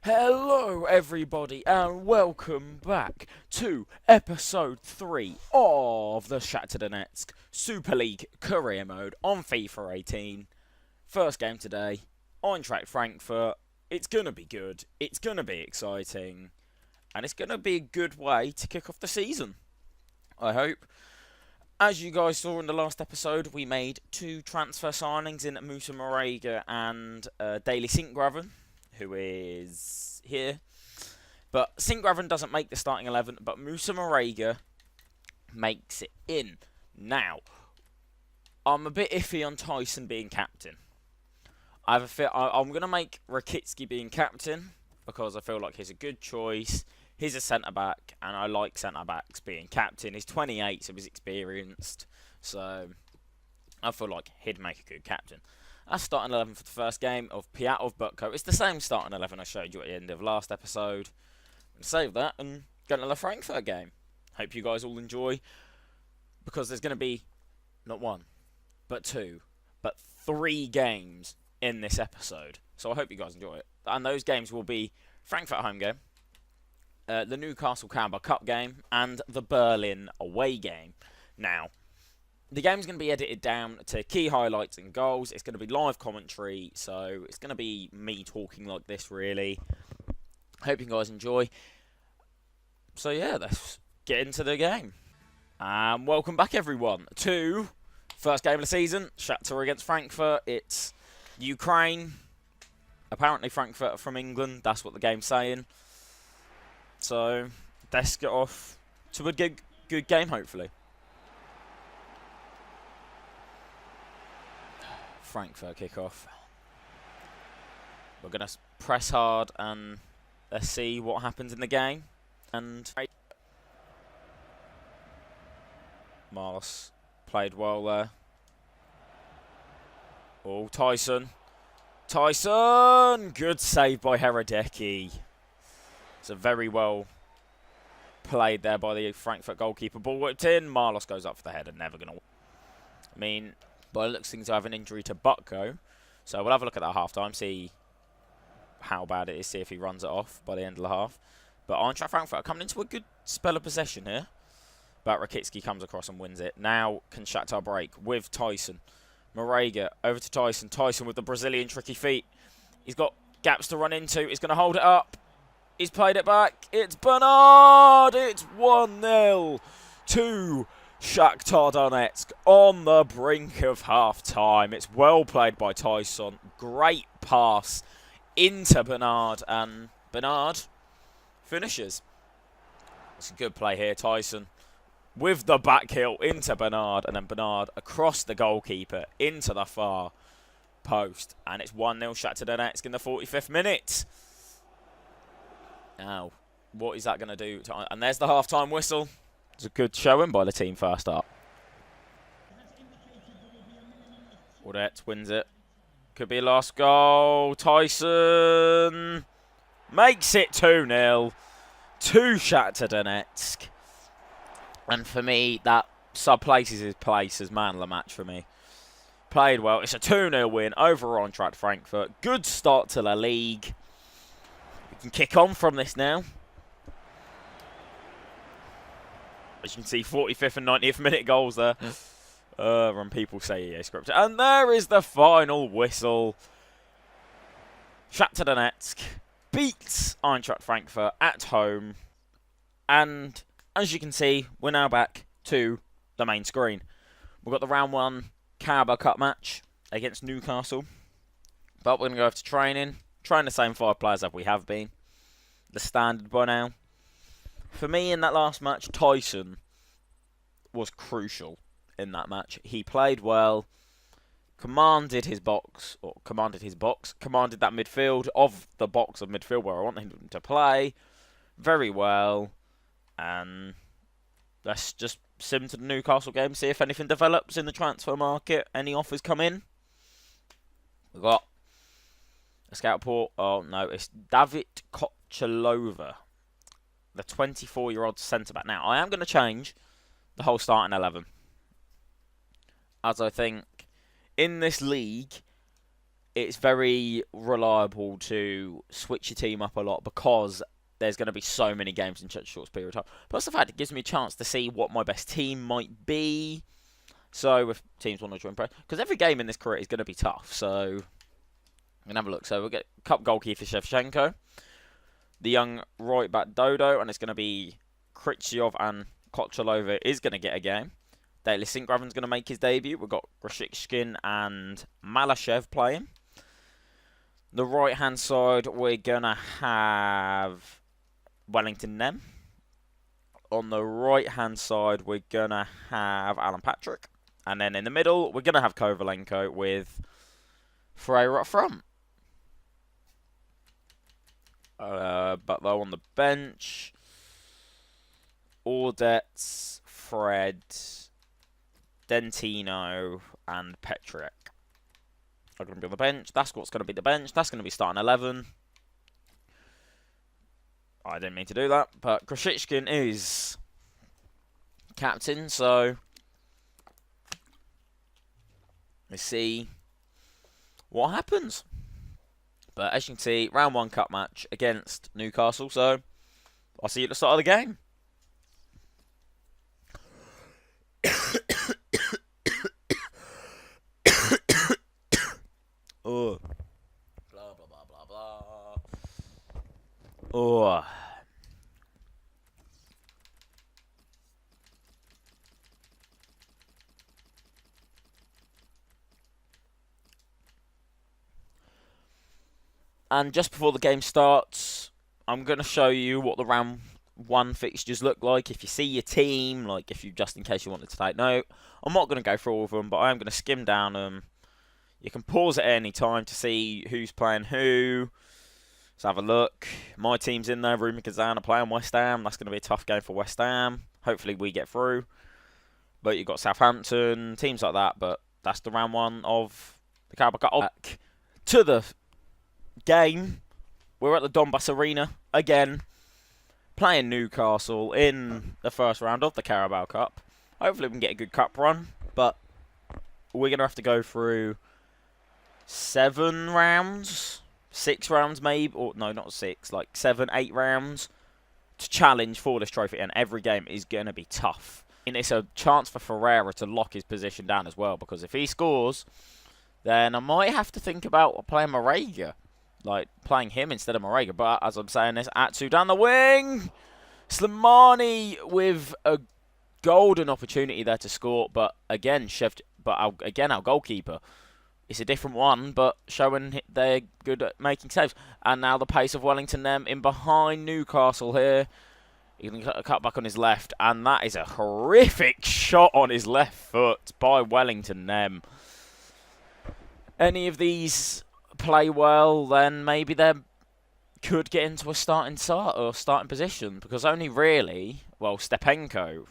Hello everybody and welcome back to episode 3 of the Shakhtar Donetsk Super League Career Mode on FIFA 18. First game today, Eintracht Frankfurt. It's going to be good, it's going to be exciting, and it's going to be a good way to kick off the season, I hope. As you guys saw in the last episode, we made 2 transfer signings in Musa Marega and Daily Sinkgraven, who is here. But Sinkgraven doesn't make the starting 11, but Musa Marega makes it in. Now, I'm a bit iffy on Tyson being captain. I have a feel I'm going to make Rakitsky being captain because I feel like he's a good choice. He's a centre-back, and I like centre-backs being captain. He's 28, so he's experienced. So I feel like he'd make a good captain. That's starting 11 for the first game of Piatov Butko. It's the same starting 11 I showed you at the end of last episode. Save that and go to the Frankfurt game. Hope you guys all enjoy, because there's going to be not 1, but 2, but 3 games in this episode. So I hope you guys enjoy it. And those games will be Frankfurt home game, the Newcastle Carabao Cup game, and the Berlin away game. Now, the game's going to be edited down to key highlights and goals. It's going to be live commentary, so it's going to be me talking like this, really. Hope you guys enjoy. So yeah, let's get into the game. And welcome back, everyone, to first game of the season, Shakhtar against Frankfurt. It's Ukraine. Apparently Frankfurt are from England. That's what the game's saying. So let's get off to a good game, hopefully. Frankfurt kickoff. We're going to press hard and let's see what happens in the game. And Marlos played well there. Oh, Tyson. Tyson! Good save by Herodecki. It's a very well played there by the Frankfurt goalkeeper. Ball whipped in. Marlos goes up for the header. Never going to... I mean, by the looks of things, I have an injury to Butko. So we'll have a look at that half-time, see how bad it is, see if he runs it off by the end of the half. But Eintracht Frankfurt are coming into a good spell of possession here. But Rakitsky comes across and wins it. Now can Shakhtar break with Tyson. Marega over to Tyson. Tyson with the Brazilian tricky feet. He's got gaps to run into. He's going to hold it up. He's played it back. It's Bernard. It's 1-0 to Shakhtar Donetsk on the brink of half-time. It's well played by Tyson. Great pass into Bernard. And Bernard finishes. It's a good play here, Tyson. With the back heel into Bernard. And then Bernard across the goalkeeper into the far post. And it's 1-0 Shakhtar Donetsk in the 45th minute. Now, what is that going to do? And there's the half-time whistle. It's a good showing by the team first up. Audette wins it. Could be a last goal. Tyson makes it 2-0 to Shakhtar Donetsk. And for me, that sub-places his place as man of the match for me. Played well. It's a 2-0 win over Eintracht Frankfurt. Good start to the league. We can kick on from this now. As you can see, 45th and 90th minute goals there. When people say EA scripted. And there is the final whistle. Shakhtar Donetsk beats Eintracht Frankfurt at home. And as you can see, we're now back to the main screen. We've got the round 1 Carabao Cup match against Newcastle. But we're going to go over to training. Train the same 5 players as we have been. The standard by now. For me, in that last match, Tyson was crucial in that match. He played well, commanded that midfield of the box of midfield where I want him to play very well. And let's just sim to the Newcastle game, see if anything develops in the transfer market. Any offers come in? We've got a scout report. Oh, no, it's David Kochalova, the 24-year-old centre-back. Now, I am going to change the whole starting 11. As I think in this league, it's very reliable to switch your team up a lot because there's going to be so many games in such a short period of time. Plus the fact it gives me a chance to see what my best team might be. So if teams want to join pro, because every game in this career is going to be tough. So we can have a look. So we'll get cup goalkeeper Shevchenko, the young right back Dodo, and it's going to be Krychev and Kochalova is going to get a game. Daily Sinkgraven's going to make his debut. We've got Grishkin and Malashev playing. The right hand side, we're going to have Wellington Nem. On the right hand side, we're going to have Alan Patrick. And then in the middle, we're going to have Kovalenko with Ferreira up front. But though on the bench, Audets, Fred, Dentino, and Petrick are going to be on the bench. That's what's going to be the bench. That's going to be starting 11. I didn't mean to do that, but Grishkin is captain, so let's see what happens. But as you can see, round 1 cup match against Newcastle, so I'll see you at the start of the game. Oh. Blah, blah, blah, blah, blah. Oh. And just before the game starts, I'm going to show you what the round 1 fixtures look like. If you see your team, like if you just in case you wanted to take note, I'm not going to go through all of them, but I am going to skim down them. You can pause at any time to see who's playing who. Let's have a look. My team's in there. Rumi Kazan are playing West Ham. That's going to be a tough game for West Ham. Hopefully we get through. But you've got Southampton, teams like that. But that's the round 1 of the Carabao Cup. Back to the game. We're at the Donbass Arena again, playing Newcastle in the first round of the Carabao Cup. Hopefully we can get a good cup run. But we're going to have to go through 7 rounds, 6 rounds maybe, or no, not 6, like 7, 8 rounds to challenge for this trophy, and every game is going to be tough. And it's a chance for Ferreira to lock his position down as well, because if he scores, then I might have to think about playing Marega, like playing him instead of Marega. But as I'm saying this, Atsu down the wing, Slimani with a golden opportunity there to score, but again, our goalkeeper. It's a different one, but showing they're good at making saves. And now the pace of Wellington them in behind Newcastle here. He can cut back on his left, and that is a horrific shot on his left foot by Wellington them. Any of these play well, then maybe they could get into a starting position, because only really, well, Stepenko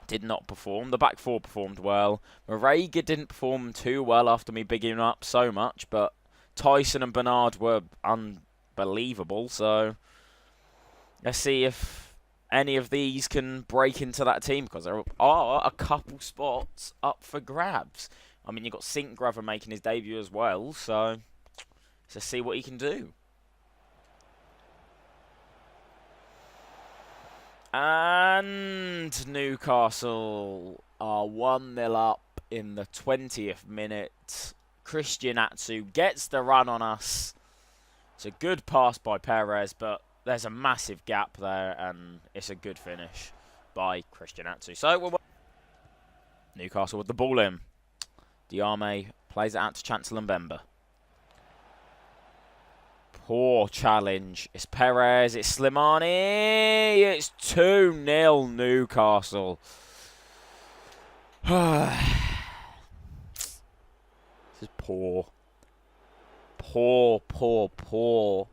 did not perform. The back 4 performed well. Marega didn't perform too well after me bigging him up so much, but Tyson and Bernard were unbelievable. So let's see if any of these can break into that team, because there are a couple spots up for grabs. I mean, you've got Sinkgraven making his debut as well, so let's see what he can do. And Newcastle are 1-0 up in the 20th minute. Christian Atsu gets the run on us. It's a good pass by Perez, but there's a massive gap there, and it's a good finish by Christian Atsu. So Newcastle with the ball in. Diame plays it out to Chancellor Mbemba. Poor challenge. It's Perez. It's Slimani. It's 2-0 Newcastle. This is poor. Poor.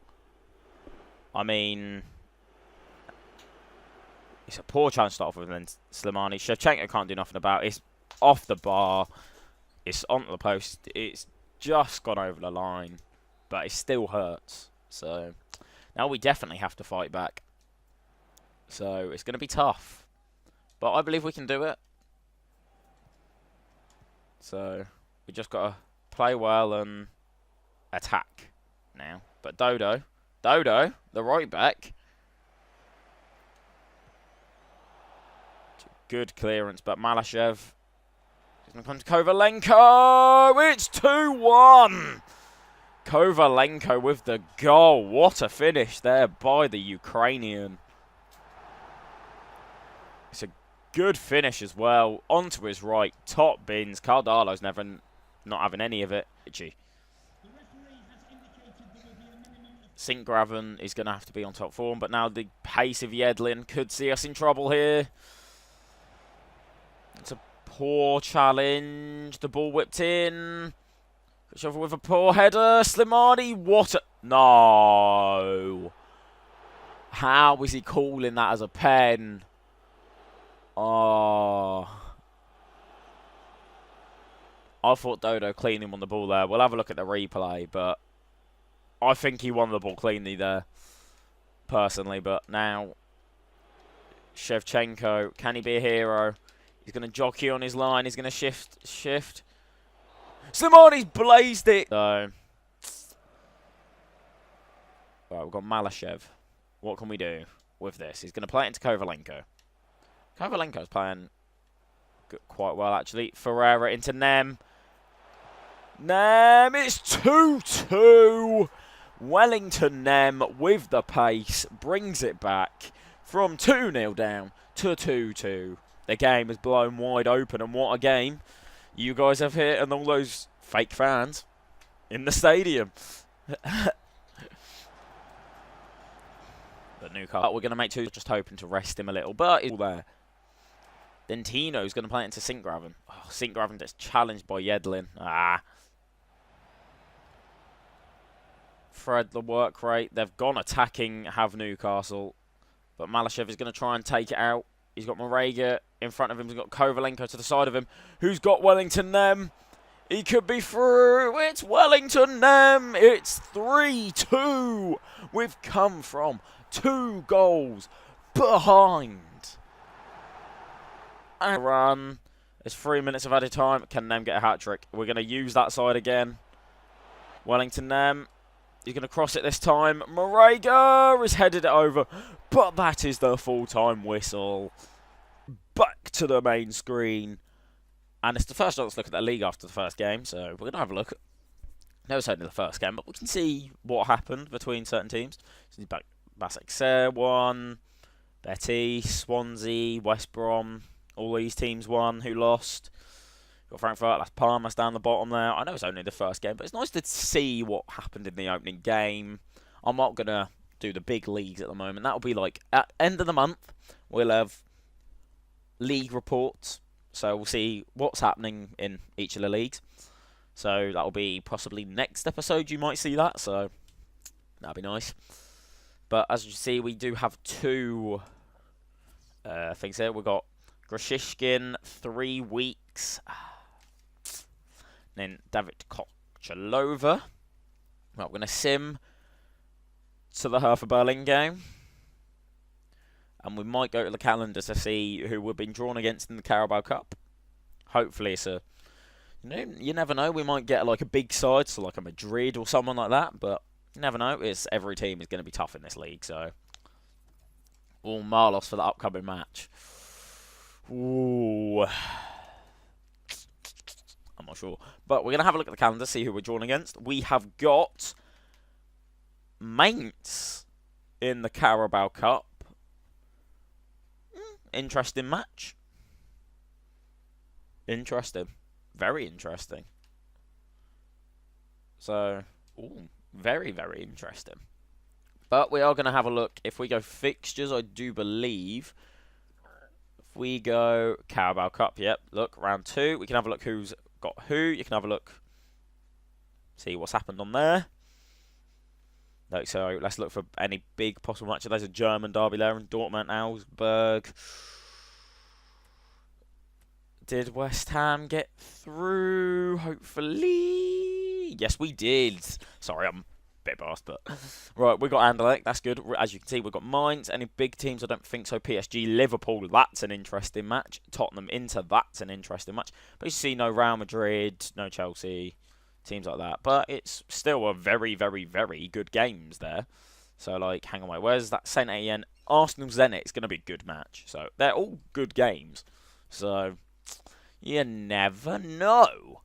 I mean, it's a poor chance to start off with, and then Slimani. Shevchenko can't do nothing about it. It's off the bar. It's onto the post. It's just gone over the line. But it still hurts. So now we definitely have to fight back. So it's going to be tough. But I believe we can do it. So we just got to play well and attack now. But Dodo, the right back. Good clearance, but Malashev is going to come to Kovalenko. It's 2-1. Kovalenko with the goal. What a finish there by the Ukrainian. It's a good finish as well. Onto his right. Top bins. Cardalo's not having any of it. Sinkgraven is going to have to be on top form, but now the pace of Yedlin could see us in trouble here. It's a poor challenge. The ball whipped in. Over with a poor header. Slimani, what a... No. How is he calling that as a pen? Oh. I thought Dodo cleaned him on the ball there. We'll have a look at the replay, but I think he won the ball cleanly there, personally. But now, Shevchenko, can he be a hero? He's going to jockey on his line. He's going to shift. Slimani's blazed it. So, right, we've got Malashev. What can we do with this? He's going to play it into Kovalenko. Kovalenko's playing quite well, actually. Ferreira into Nem. It's 2-2. Wellington Nem with the pace brings it back from 2-0 down to 2-2. The game is blown wide open, and what a game you guys have here, and all those fake fans in the stadium. The Newcastle, we're going to make two, just hoping to rest him a little, but it's all there. Then Tino's going to play it into Sinkgraven. Oh, Sinkgraven gets challenged by Yedlin. Fred, the work rate. They've gone attacking, have Newcastle. But Malashev is going to try and take it out. He's got Marega in front of him. He's got Kovalenko to the side of him. Who's got Wellington Nem? He could be through. It's Wellington Nem. It's 3-2. We've come from 2 goals behind. And run. There's 3 minutes of added time. Can Nem get a hat-trick? We're going to use that side again. Wellington Nem. He's going to cross it this time. Marega has headed it over. But that is the full-time whistle. Back to the main screen. And it's the first chance to look at the league after the first game. So we're going to have a look. No, it's only the first game. But we can see what happened between certain teams. So he's back. Basak won. Betis, Swansea, West Brom. All these teams won. Who lost? Got Frankfurt, Las Palmas down the bottom there. I know it's only the first game, but it's nice to see what happened in the opening game. I'm not going to do the big leagues at the moment. That'll be like at end of the month. We'll have league reports. So we'll see what's happening in each of the leagues. So that'll be possibly next episode. You might see that. So that'll be nice. But as you see, we do have 2 things here. We've got Grishishkin, 3 weeks. Then David Kochalova. Well, we're going to sim to the Hertha Berlin game. And we might go to the calendar to see who we've been drawn against in the Carabao Cup. Hopefully it's a... You never know. We might get like a big side, so like a Madrid or someone like that. But you never know. Every team is going to be tough in this league. So, all Marlos for the upcoming match. Ooh. I'm not sure. But we're going to have a look at the calendar, see who we're drawn against. We have got Mainz in the Carabao Cup. Interesting match. Interesting. Very interesting. So, ooh, very, very interesting. But we are going to have a look. If we go fixtures, I do believe... If we go Carabao Cup, yep, look, round 2. We can have a look who's got who. You can have a look, see what's happened on there. Like, so let's look for any big possible matches. There's a German derby there in Dortmund, Augsburg. Did West Ham get through? Hopefully. Yes, we did. Sorry, I'm a bit biased, but... Right, we got Anderlecht. That's good. As you can see, we've got Mainz. Any big teams? I don't think so. PSG, Liverpool. That's an interesting match. Tottenham, Inter. That's an interesting match. But you see no Real Madrid, no Chelsea. teams like that. But it's still a very, very, very good games there. So, like, hang on, wait, where's that Saint Etienne? Arsenal Zenit is going to be a good match. So, they're all good games. So, you never know.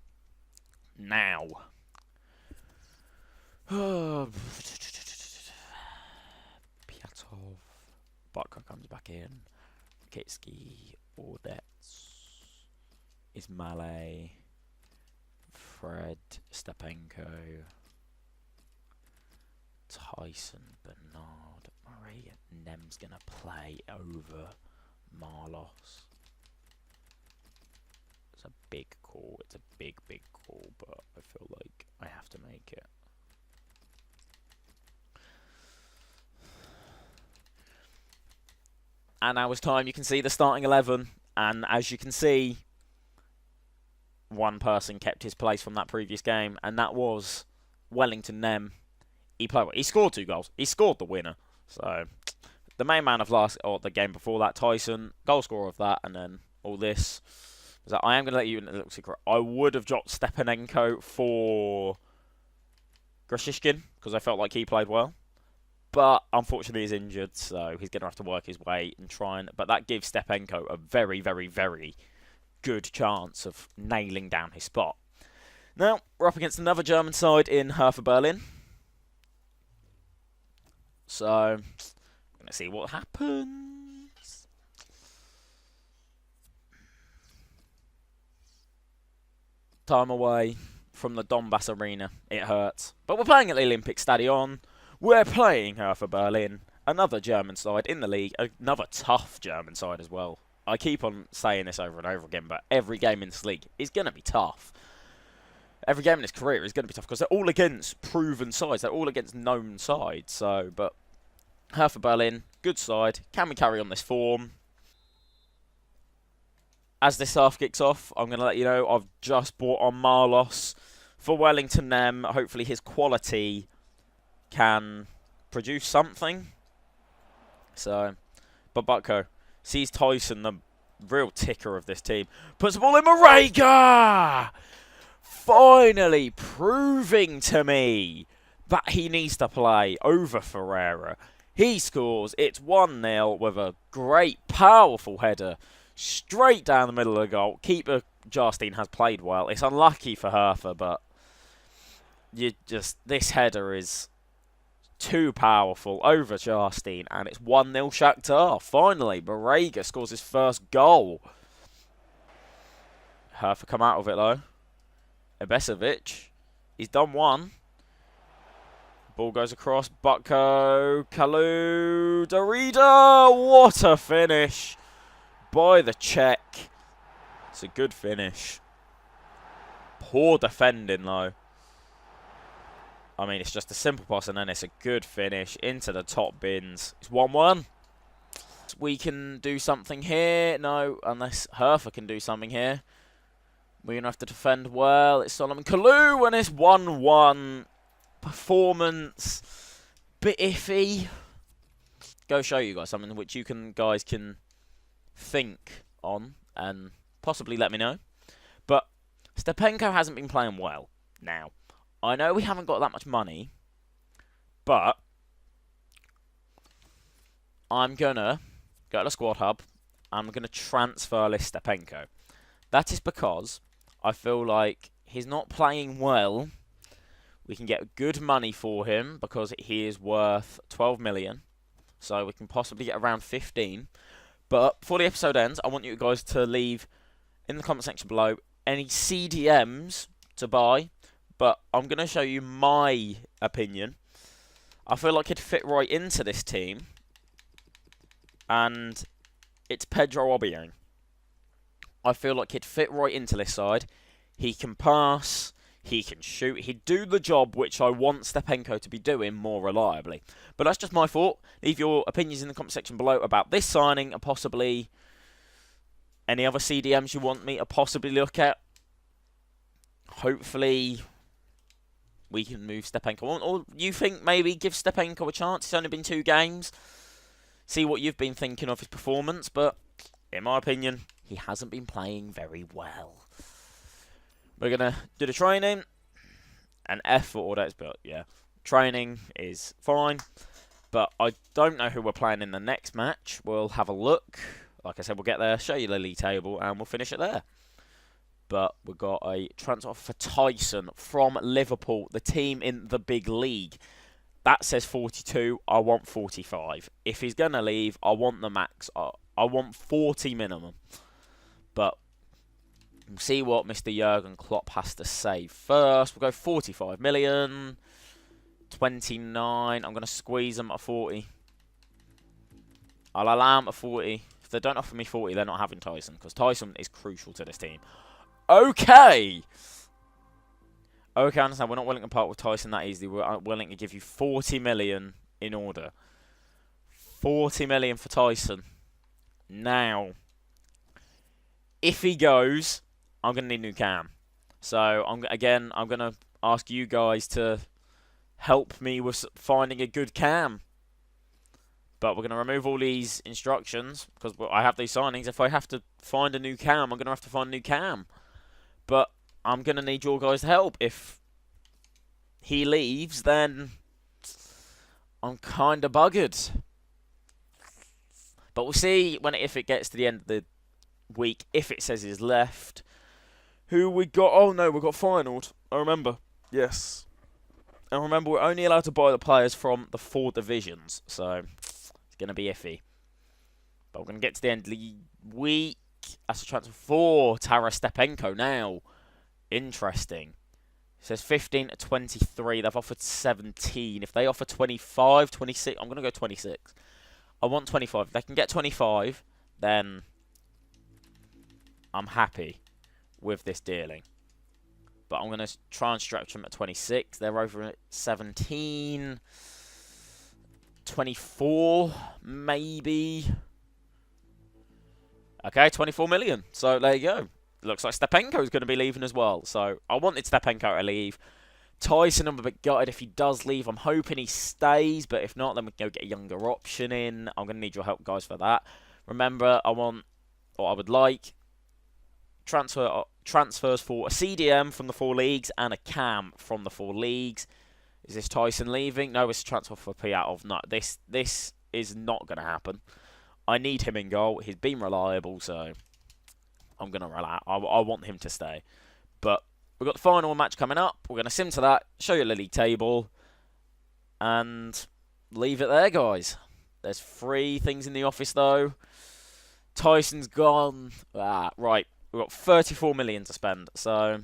Now. Piatov. Bartka comes back in. Kitsky. Ordets. Ismail. Fred. Stepenko. Tyson. Bernard. Murray. Nem's going to play over Marlos. It's a big call. It's a big, big call, but I feel like I have to make it. And now it's time. You can see the starting 11. And as you can see, one person kept his place from that previous game, and that was Wellington Nem. He played well. He scored 2 goals. He scored the winner. So, the main man of the game before that, Tyson, goal scorer of that, and then all this. So I am going to let you in a little secret. I would have dropped Stepanenko for Grishishkin because I felt like he played well. But unfortunately he's injured, so he's going to have to work his way and try and... But that gives Stepenko a very, very, very good chance of nailing down his spot. Now, we're up against another German side in Hertha Berlin. So, I'm going to see what happens. Time away from the Donbass arena. It hurts. But we're playing at the Olympic Stadion. We're playing Hertha Berlin. Another German side in the league. Another tough German side as well. I keep on saying this over and over again, but every game in this league is going to be tough. Every game in this career is going to be tough because they're all against proven sides. They're all against known sides. So, but Hertha Berlin, good side. Can we carry on this form? As this half kicks off, I'm going to let you know I've just bought on Marlos for Wellington Nem. Hopefully his quality can produce something. So, but Butko sees Tyson, the real ticker of this team. Puts the ball in Marega! Finally proving to me that he needs to play over Ferreira. He scores. It's 1-0 with a great, powerful header straight down the middle of the goal. Keeper Jarstein has played well. It's unlucky for Hertha, but this header is too powerful over Jarstein, and it's 1-0 Shakhtar. Finally, Marega scores his first goal. Hertha come out of it though. Ibisevic, he's done one. Ball goes across. Butko, Kalu, Darida. What a finish by the Czech. It's a good finish. Poor defending though. I mean, it's just a simple pass and then it's a good finish into the top bins. It's 1-1. We can do something here. No, unless Hertha can do something here. We're going to have to defend well. It's Solomon Kalou and it's 1-1. Performance. Bit iffy. Go show you guys something which you guys can think on and possibly let me know. But Stepenko hasn't been playing well. Now, I know we haven't got that much money, but I'm going to go to the squad hub. I'm going to transfer list Stepenko. That is because I feel like he's not playing well. We can get good money for him because he is worth 12 million. So we can possibly get around 15. But before the episode ends, I want you guys to leave in the comment section below any CDMs to buy. But I'm going to show you my opinion. I feel like he'd fit right into this team. And it's Pedro Obiang. I feel like he'd fit right into this side. He can pass. He can shoot. He'd do the job which I want Stepenko to be doing more reliably. But that's just my thought. Leave your opinions in the comment section below about this signing and possibly any other CDMs you want me to possibly look at. Hopefully we can move Stepenko on. Or you think maybe give Stepenko a chance. It's only been 2 games. See what you've been thinking of his performance. But in my opinion, he hasn't been playing very well. We're going to do the training. an F for audits, but yeah, training is fine. But I don't know who we're playing in the next match. We'll have a look. Like I said, we'll get there, show you the league table, and we'll finish it there. But we've got a transfer for Tyson from Liverpool, the team in the big league. That says 42. I want 45. If he's going to leave, I want the max. I want 40 minimum. But we'll see what Mr. Jurgen Klopp has to say first. We'll go 45 million. 29. I'm going to squeeze them at 40. I'll allow them at 40. If they don't offer me 40, they're not having Tyson, because Tyson is crucial to this team. Okay. Okay, I understand. We're not willing to part with Tyson that easily. We're willing to give you 40 million in order. 40 million for Tyson. Now, if he goes, I'm going to need new cam. So, I'm going to ask you guys to help me with finding a good cam. But we're going to remove all these instructions, because I have these signings. If I have to find a new cam, I'm going to have to find a new cam. But I'm going to need your guys' help. If he leaves, then I'm kind of buggered. But we'll see if it gets to the end of the week, if it says he's left. Who we got? Oh, no, we got finaled. I remember. Yes. And remember, we're only allowed to buy the players from the 4 divisions. So, it's going to be iffy. But we're going to get to the end of the week. That's a transfer for Taras Stepenko now. Interesting. It says 15 to 23. They've offered 17. If they offer 25, 26, I'm going to go 26. I want 25. If they can get 25, then I'm happy with this dealing. But I'm going to try and stretch them at 26. They're over at 17. 24, maybe. Okay, 24 million. So there you go. Looks like Stepenko is going to be leaving as well. So I wanted Stepenko to leave. Tyson, I'm a bit gutted if he does leave. I'm hoping he stays. But if not, then we can go get a younger option in. I'm going to need your help, guys, for that. Remember, I would like transfers for a CDM from the 4 leagues and a cam from the 4 leagues. Is this Tyson leaving? No, it's a transfer for Piatov. No, this is not going to happen. I need him in goal. He's been reliable, so I'm going to rely. I want him to stay. But we've got the final match coming up. We're going to sim to that, show you the league table, and leave it there, guys. There's 3 things in the office, though. Tyson's gone. Right. We've got 34 million to spend, so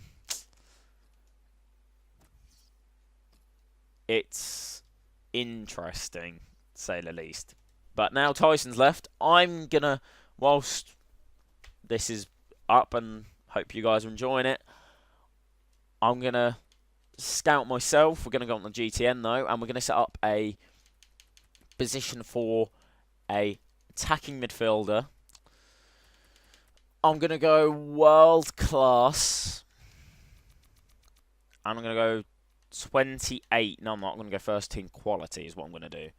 it's interesting, to say the least. But now Tyson's left. I'm going to, whilst this is up and hope you guys are enjoying it, I'm going to scout myself. We're going to go on the GTN, though, and we're going to set up a position for a attacking midfielder. I'm going to go world class. And I'm going to go 28. No, I'm not. I'm going to go first team quality is what I'm going to do.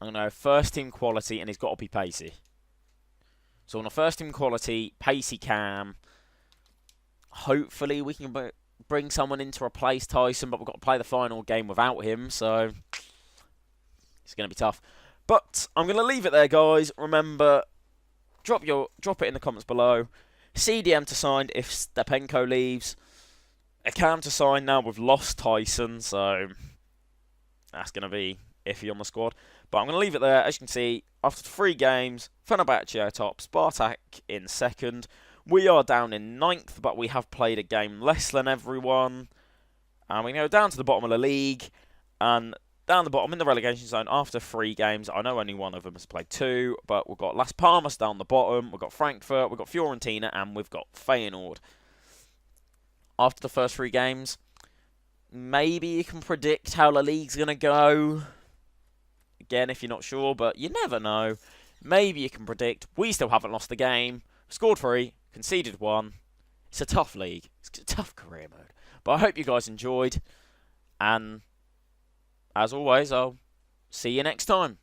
I'm going to go first team quality, and he's got to be pacey. So on a first team quality, pacey cam. Hopefully we can bring someone in to replace Tyson, but we've got to play the final game without him, so it's going to be tough. But I'm going to leave it there, guys. Remember, drop it in the comments below. CDM to sign if Stepenko leaves. A cam to sign now. We've lost Tyson, so that's going to be iffy on the squad. But I'm going to leave it there. As you can see, after 3 games, Fenerbahce top, Spartak in 2nd. We are down in 9th, but we have played a game less than everyone. And we go down to the bottom of the league. And down the bottom in the relegation zone after 3 games. I know only one of them has played 2, but we've got Las Palmas down the bottom. We've got Frankfurt, we've got Fiorentina, and we've got Feyenoord. After the first 3 games, maybe you can predict how the league's going to go. Again, if you're not sure, but you never know. Maybe you can predict. We still haven't lost the game. Scored 3, conceded 1. It's a tough league. It's a tough career mode. But I hope you guys enjoyed. And as always, I'll see you next time.